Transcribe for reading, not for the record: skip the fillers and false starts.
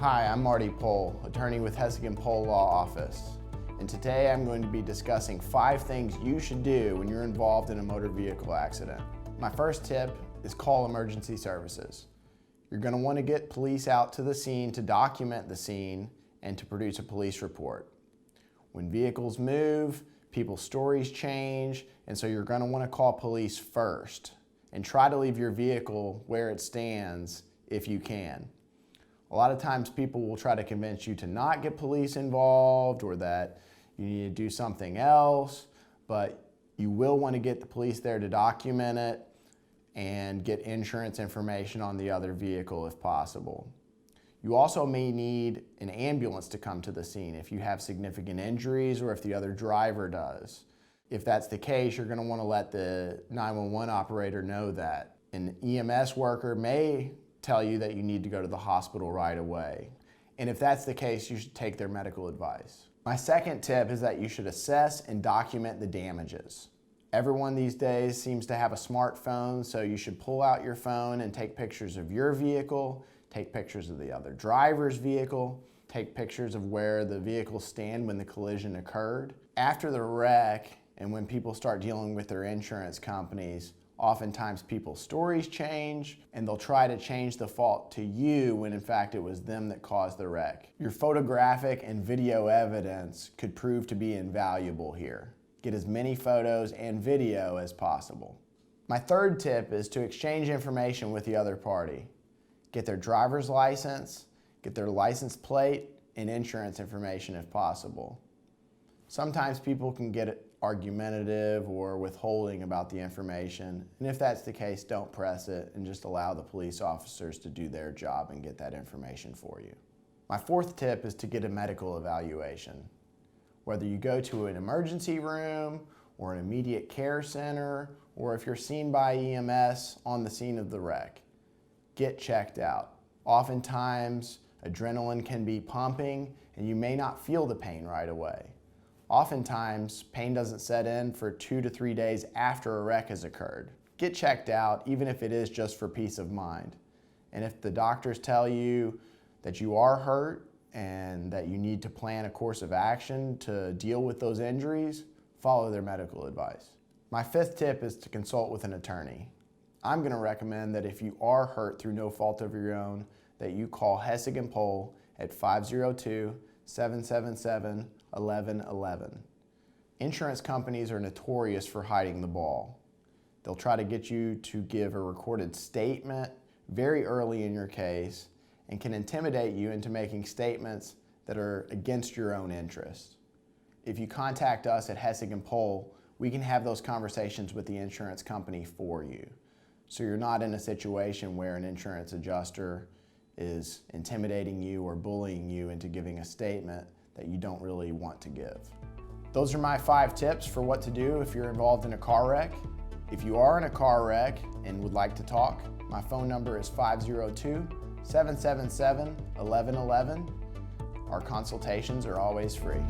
Hi, I'm Marty Pohl, attorney with Hessig&Pohl Law Office. And today I'm going to be discussing 5 things you should do when you're involved in a motor vehicle accident. My first tip is call emergency services. You're going to want to get police out to the scene to document the scene and to produce a police report. When vehicles move, people's stories change, and so you're going to want to call police first and try to leave your vehicle where it stands if you can. A lot of times people will try to convince you to not get police involved or that you need to do something else, but you will want to get the police there to document it and get insurance information on the other vehicle if possible. You also may need an ambulance to come to the scene if you have significant injuries or if the other driver does. If that's the case, you're going to want to let the 911 operator know that. An EMS worker may tell you that you need to go to the hospital right away. And if that's the case, you should take their medical advice. My second tip is that you should assess and document the damages. Everyone these days seems to have a smartphone, so you should pull out your phone and take pictures of your vehicle, take pictures of the other driver's vehicle, take pictures of where the vehicles stand when the collision occurred. After the wreck, and when people start dealing with their insurance companies, oftentimes people's stories change and they'll try to change the fault to you when in fact it was them that caused the wreck. Your photographic and video evidence could prove to be invaluable here. Get as many photos and video as possible. My third tip is to exchange information with the other party. Get their driver's license, get their license plate, and insurance information if possible. Sometimes people can get argumentative or withholding about the information, and if that's the case, don't press it and just allow the police officers to do their job and get that information for you. My fourth tip is to get a medical evaluation. Whether you go to an emergency room or an immediate care center, or if you're seen by EMS on the scene of the wreck, get checked out. Oftentimes, adrenaline can be pumping and you may not feel the pain right away. Oftentimes, pain doesn't set in for 2 to 3 days after a wreck has occurred. Get checked out, even if it is just for peace of mind. And if the doctors tell you that you are hurt and that you need to plan a course of action to deal with those injuries, follow their medical advice. My fifth tip is to consult with an attorney. I'm going to recommend that if you are hurt through no fault of your own, that you call Hessig&Pohl at 502-777-1111. Insurance companies are notorious for hiding the ball. They'll try to get you to give a recorded statement very early in your case and can intimidate you into making statements that are against your own interests. If you contact us at Hessig&Pohl, we can have those conversations with the insurance company for you. So you're not in a situation where an insurance adjuster is intimidating you or bullying you into giving a statement that you don't really want to give. Those are my 5 tips for what to do if you're involved in a car wreck. If you are in a car wreck and would like to talk, my phone number is 502-777-1111. Our consultations are always free.